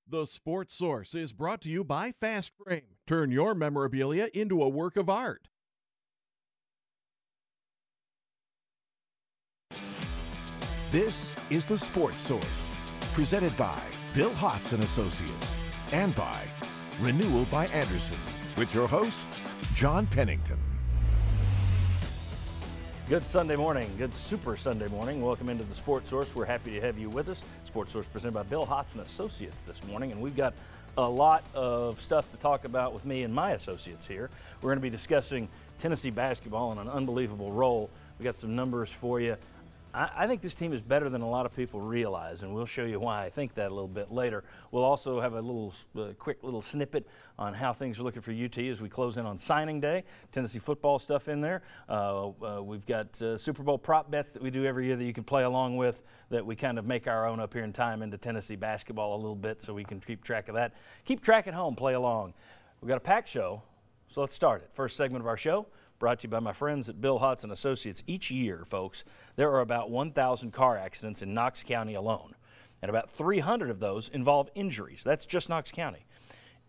The Sports Source is brought to you by Fast Frame. Turn your memorabilia into a work of art. This is the Sports Source, presented by Bill Hotz and Associates, and by Renewal by Andersen, with your host, John Pennington. Good Sunday morning, good Super Sunday morning. Welcome into the Sports Source. We're happy to have you with us. Sports Source presented by Bill Hotz and Associates this morning, and we've got a lot of stuff to talk about with me and my associates here. We're going to be discussing Tennessee basketball in an unbelievable role. We got some numbers for you. I think this team is better than a lot of people realize, and we'll show you why I think that a little bit later. We'll also have a little quick little snippet on how things are looking for UT as we close in on signing day. Tennessee football stuff in there. We've got Super Bowl prop bets that we do every year that you can play along with, that we kind of make our own up here in time into Tennessee basketball a little bit so we can keep track of that. Keep track at home, play along. We've got a packed show, so let's start it. First segment of our show, brought to you by my friends at Bill Hotz and Associates. Each year, folks, there are about 1,000 car accidents in Knox County alone, and about 300 of those involve injuries. That's just Knox County.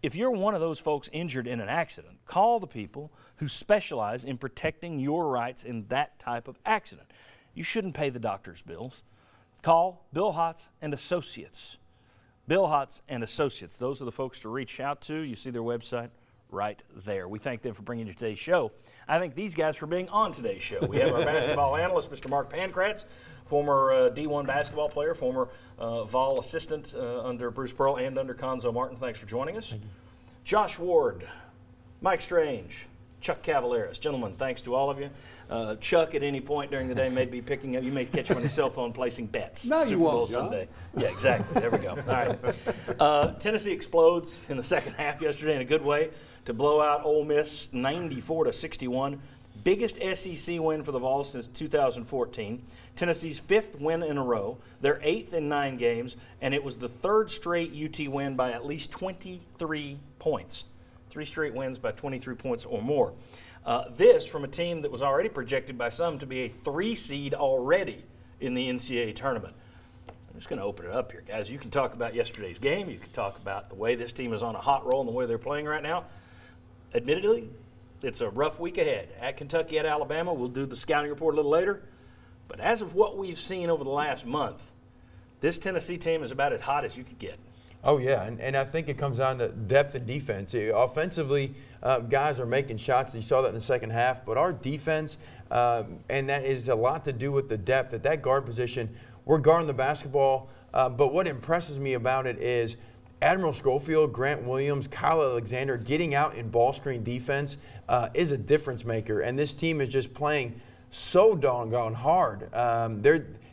If you're one of those folks injured in an accident, call the people who specialize in protecting your rights in that type of accident. You shouldn't pay the doctor's bills. Call Bill Hotz and Associates. Bill Hotz and Associates. Those are the folks to reach out to. You see their website right there. We thank them for bringing you today's show. I thank these guys for being on today's show. We have our basketball analyst, Mr. Mark Pankratz, former D1 basketball player, former Vol assistant under Bruce Pearl and under Conzo Martin. Thanks for joining us. Josh Ward, Mike Strange, Chuck Cavaleras. Gentlemen, thanks to all of you. Chuck, at any point during the day, may be picking up, you may catch him on his cell phone placing bets. No, you won't, John. Sunday. Yeah, exactly. There we go. All right. Tennessee explodes in the second half yesterday in a good way to blow out Ole Miss 94-61. Biggest SEC win for the Vols since 2014. Tennessee's fifth win in a row. They're eighth in 9 games, and it was the third straight UT win by at least 23 points. 3 straight wins by 23 points or more. This from a team that was already projected by some to be a 3 seed already in the NCAA tournament. I'm just going to open it up here, guys. You can talk about yesterday's game. You can talk about the way this team is on a hot roll and the way they're playing right now. Admittedly, it's a rough week ahead. At Kentucky, at Alabama, we'll do the scouting report a little later. But as of what we've seen over the last month, this Tennessee team is about as hot as you could get. Oh, yeah, and I think it comes down to depth and defense. Offensively, guys are making shots. You saw that in the second half. But our defense, and that is a lot to do with the depth at that guard position. We're guarding the basketball. But what impresses me about it is Admiral Schofield, Grant Williams, Kyle Alexander getting out in ball screen defense is a difference maker. And this team is just playing so doggone hard.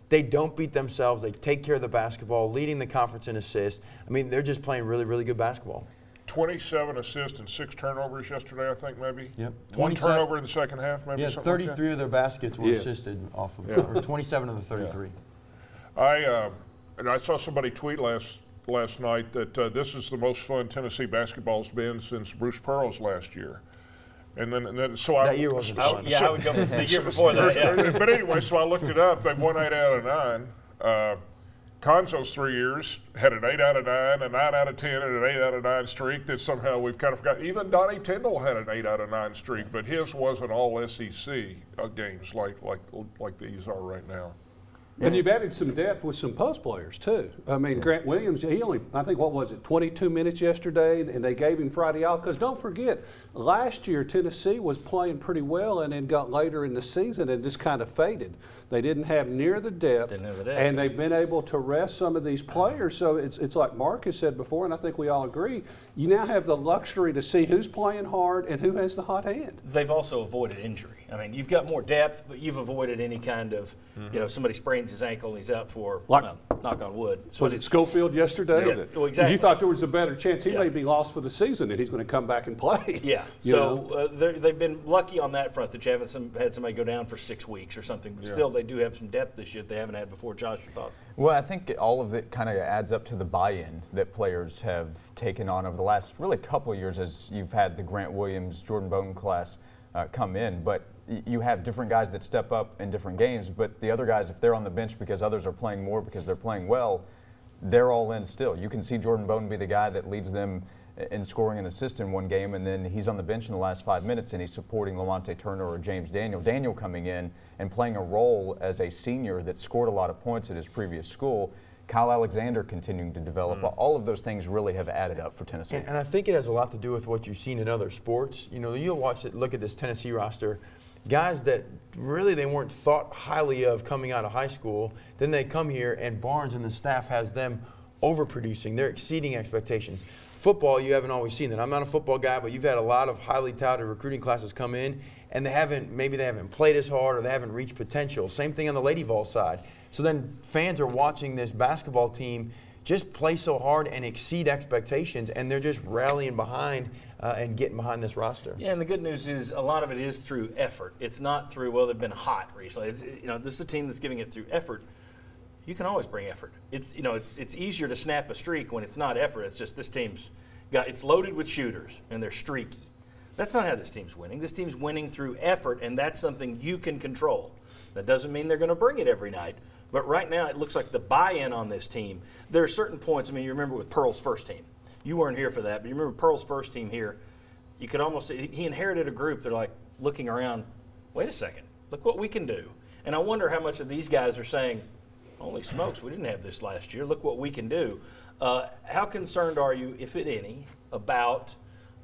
They don't beat themselves. They take care of the basketball, leading the conference in assists. I mean, they're just playing really, really good basketball. 27 assists and 6 turnovers yesterday, I think, maybe. Yep. 1 turnover in the second half, maybe. Yeah, something 33 like that. of their baskets were assisted off of, or 27 of the 33. Yeah. I saw somebody tweet last night that this is the most fun Tennessee basketball's been since Bruce Pearl's last year. And then so that year wasn't fun. I would go the year before that. Yeah. But anyway, so I looked it up. They won 8 out of 9. Conzo's 3 years had an 8 out of 9, a 9 out of 10, and an 8 out of 9 streak that somehow we've kind of forgotten. Even Donnie Tyndall had an 8 out of 9 streak, but his wasn't all SEC games like these are right now. And you've added some depth with some post players, too. I mean, Grant Williams, he only, I think, 22 minutes yesterday, and they gave him Friday off. Because don't forget, last year Tennessee was playing pretty well and then got later in the season and just kind of faded. They didn't have near the depth, and they've been able to rest some of these players. So it's like Mark has said before, and I think we all agree, you now have the luxury to see who's playing hard and who has the hot hand. They've also avoided injury. I mean, you've got more depth, but you've avoided any kind of, somebody sprains his ankle and he's out for, knock on wood. So was it Schofield yesterday? Yeah, well, exactly. You thought there was a better chance he may be lost for the season and he's going to come back and play. Yeah, so they've been lucky on that front that you haven't had somebody go down for 6 weeks or something, but still they do have some depth this year they haven't had before. Josh, your thoughts? Well, I think all of it kind of adds up to the buy-in that players have taken on over the last really couple of years as you've had the Grant Williams, Jordan Bowden class come in. But you have different guys that step up in different games, but the other guys, if they're on the bench because others are playing more because they're playing well, they're all in still. You can see Jordan Bone be the guy that leads them in scoring an assist in one game, and then he's on the bench in the last 5 minutes and he's supporting Lamonte Turner or James Daniel. Daniel coming in and playing a role as a senior that scored a lot of points at his previous school. Kyle Alexander continuing to develop. All of those things really have added up for Tennessee. And I think it has a lot to do with what you've seen in other sports. You know, you'll watch it, look at this Tennessee roster, guys that really they weren't thought highly of coming out of high school. Then they come here and Barnes and the staff has them overproducing. They're exceeding expectations. Football, you haven't always seen that. I'm not a football guy, but you've had a lot of highly touted recruiting classes come in, and maybe they haven't played as hard or they haven't reached potential. Same thing on the Lady Vol side. So then fans are watching this basketball team just play so hard and exceed expectations, and they're just rallying behind and getting behind this roster. Yeah, and the good news is a lot of it is through effort. It's not through, well, they've been hot recently. This is a team that's giving it through effort. You can always bring effort. It's easier to snap a streak when it's not effort. It's just this team's it's loaded with shooters and they're streaky. That's not how this team's winning. This team's winning through effort, and that's something you can control. That doesn't mean they're going to bring it every night, but right now it looks like the buy-in on this team. There are certain points. I mean, you remember with Pearl's first team. You weren't here for that, but you remember Pearl's first team here. You could almost see he inherited a group. They're like looking around. Wait a second. Look what we can do. And I wonder how much of these guys are saying, holy smokes, we didn't have this last year. Look what we can do. How concerned are you, if at any, about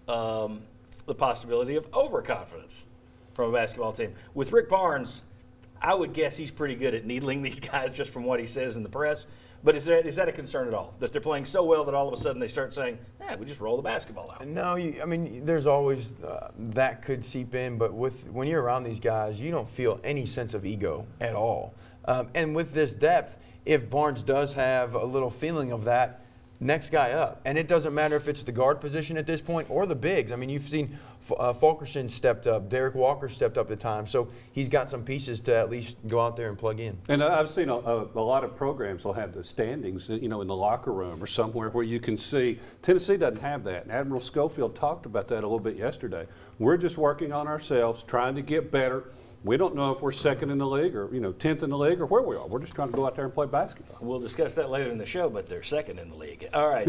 the possibility of overconfidence from a basketball team? With Rick Barnes, I would guess he's pretty good at needling these guys just from what he says in the press. But is that a concern at all? That they're playing so well that all of a sudden they start saying, we just roll the basketball out? No, I mean, there's always that could seep in. But when you're around these guys, you don't feel any sense of ego at all. And with this depth, if Barnes does have a little feeling of that, next guy up. And it doesn't matter if it's the guard position at this point or the bigs. I mean, you've seen Fulkerson stepped up, Derek Walker stepped up at times. So he's got some pieces to at least go out there and plug in. And I've seen a lot of programs will have the standings, in the locker room or somewhere where you can see. Tennessee doesn't have that. And Admiral Schofield talked about that a little bit yesterday. We're just working on ourselves, trying to get better. We don't know if we're second in the league or 10th in the league or where we are. We're just trying to go out there and play basketball. We'll discuss that later in the show, but they're second in the league. All right.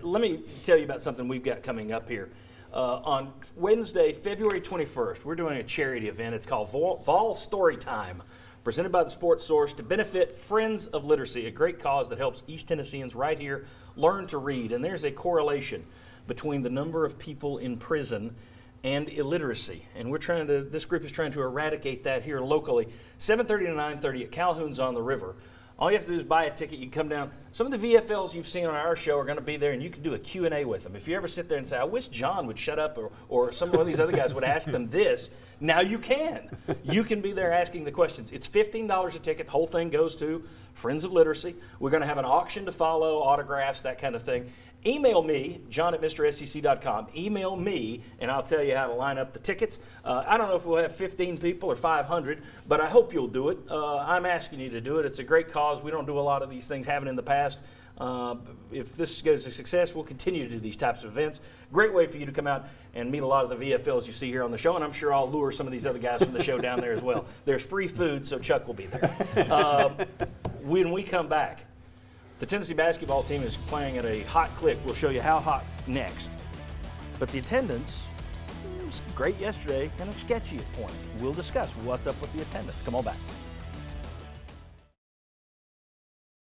Let me tell you about something we've got coming up here. On Wednesday, February 21st, we're doing a charity event. It's called Vol Story Time, presented by the Sports Source to benefit Friends of Literacy, a great cause that helps East Tennesseans right here learn to read. And there's a correlation between the number of people in prison and illiteracy, and this group is trying to eradicate that here locally. 7:30 to 9:30 at Calhoun's on the River. All you have to do is buy a ticket. You can come down. Some of the VFLs you've seen on our show are going to be there, and you can do a Q&A with them. If you ever sit there and say, I wish John would shut up, or some of these other guys would ask them this, now you can. You can be there asking the questions. It's $15 a ticket. The whole thing goes to Friends of Literacy. We're going to have an auction to follow, autographs, that kind of thing. Email me, john@mrsec.com. Email me, and I'll tell you how to line up the tickets. I don't know if we'll have 15 people or 500, but I hope you'll do it. I'm asking you to do it. It's a great cause. We don't do a lot of these things, haven't in the past. If this goes to success, we'll continue to do these types of events. Great way for you to come out and meet a lot of the VFLs you see here on the show, and I'm sure I'll lure some of these other guys from the show down there as well. There's free food, so Chuck will be there. When we come back, the Tennessee basketball team is playing at a hot clip. We'll show you how hot next. But the attendance was great yesterday, kind of sketchy at points. We'll discuss what's up with the attendance. Come on back.